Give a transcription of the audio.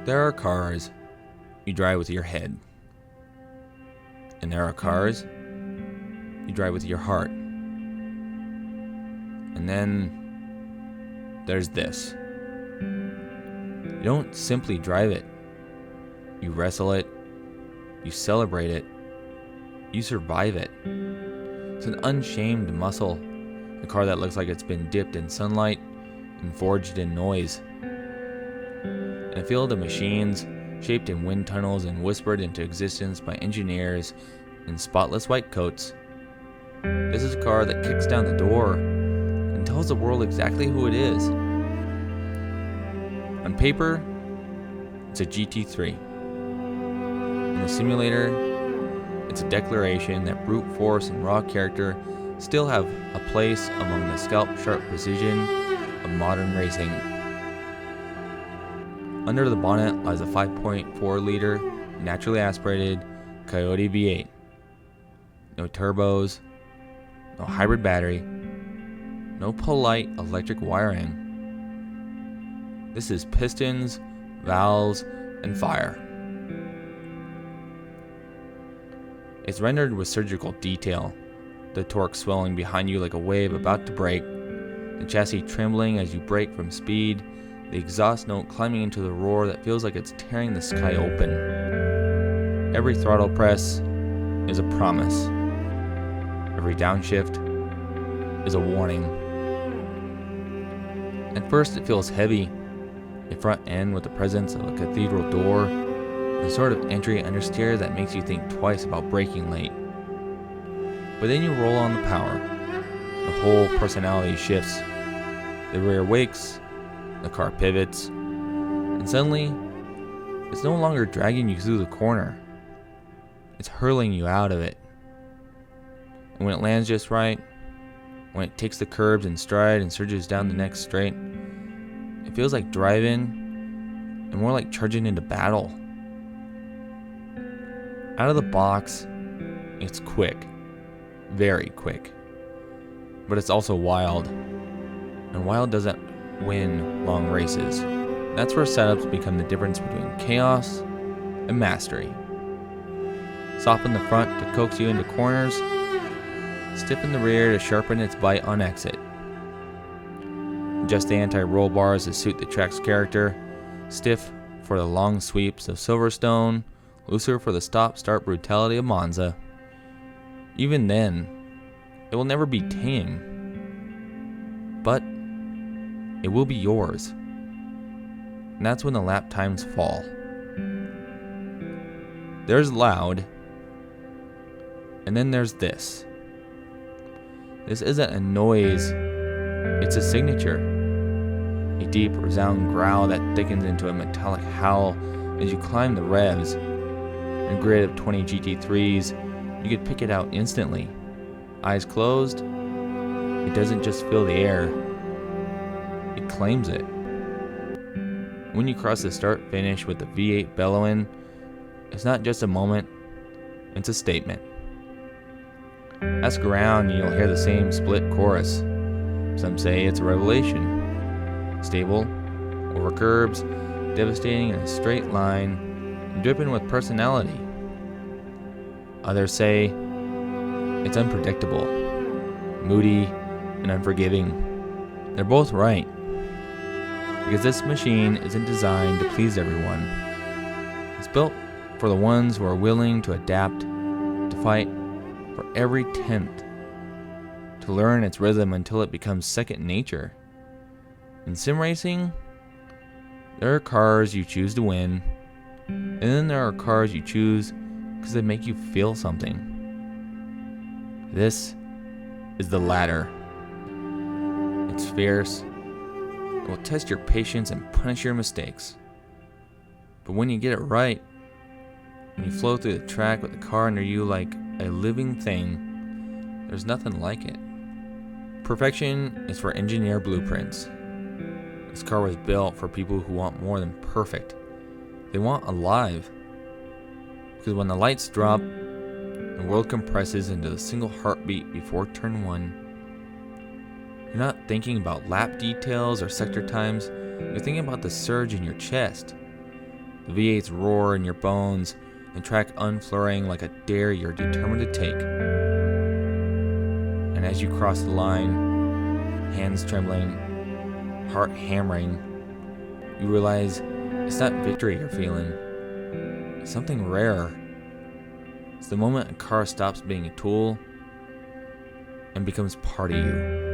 There are cars you drive with your head. And there are cars you drive with your heart. And then there's this. You don't simply drive it. You wrestle it. You celebrate it. You survive it. It's an unshamed muscle. A car that looks like it's been dipped in sunlight and forged in noise. In a field of machines shaped in wind tunnels and whispered into existence by engineers in spotless white coats, this is a car that kicks down the door and tells the world exactly who it is. On paper, it's a GT3. In the simulator, it's a declaration that brute force and raw character still have a place among the scalp-sharp precision of modern racing. Under the bonnet lies a 5.4-liter, naturally aspirated Coyote V8. No turbos, no hybrid battery, no polite electric wiring. This is pistons, valves, and fire. It's rendered with surgical detail, the torque swelling behind you like a wave about to break, the chassis trembling as you brake from speed, the exhaust note climbing into the roar that feels like it's tearing the sky open. Every throttle press is a promise. Every downshift is a warning. At first it feels heavy, a front end with the presence of a cathedral door, the sort of entry understeer that makes you think twice about braking late. But then you roll on the power. The whole personality shifts. The rear wakes, the car pivots, and suddenly, it's no longer dragging you through the corner. It's hurling you out of it. And when it lands just right, when it takes the curbs in stride and surges down the next straight, it feels like driving and more like charging into battle. Out of the box, it's quick. Very quick. But it's also wild. And wild doesn't win long races. That's where setups become the difference between chaos and mastery. Soften the front to coax you into corners, stiffen the rear to sharpen its bite on exit. Adjust the anti-roll bars to suit the track's character, stiff for the long sweeps of Silverstone, looser for the stop-start brutality of Monza. Even then, it will never be tame, but it will be yours. And that's when the lap times fall. There's loud, and then there's this. This isn't a noise, it's a signature. A deep, resounding growl that thickens into a metallic howl as you climb the revs. In a grid of 20 GT3s, you could pick it out instantly. Eyes closed, it doesn't just fill the air, it claims it. When you cross the start finish with the V8 bellowing, it's not just a moment, it's a statement. Ask around and you'll hear the same split chorus. Some say it's a revelation. Stable, over curbs, devastating in a straight line, dripping with personality. Others say it's unpredictable, moody, and unforgiving. They're both right, because this machine isn't designed to please everyone. It's built for the ones who are willing to adapt, to fight for every tenth, to learn its rhythm until it becomes second nature. In sim racing, there are cars you choose to win, and then there are cars you choose because they make you feel something. This is the latter. It's fierce. It will test your patience and punish your mistakes. But when you get it right, when you flow through the track with the car under you like a living thing, there's nothing like it. Perfection is for engineer blueprints. This car was built for people who want more than perfect. They want alive. Because when the lights drop, the world compresses into a single heartbeat before turn 1. You're not thinking about lap details or sector times, you're thinking about the surge in your chest. The V8's roar in your bones, and track unflurrying like a dare you're determined to take. And as you cross the line, hands trembling, heart hammering, you realize it's not victory you're feeling. It's something rare. It's the moment a car stops being a tool and becomes part of you.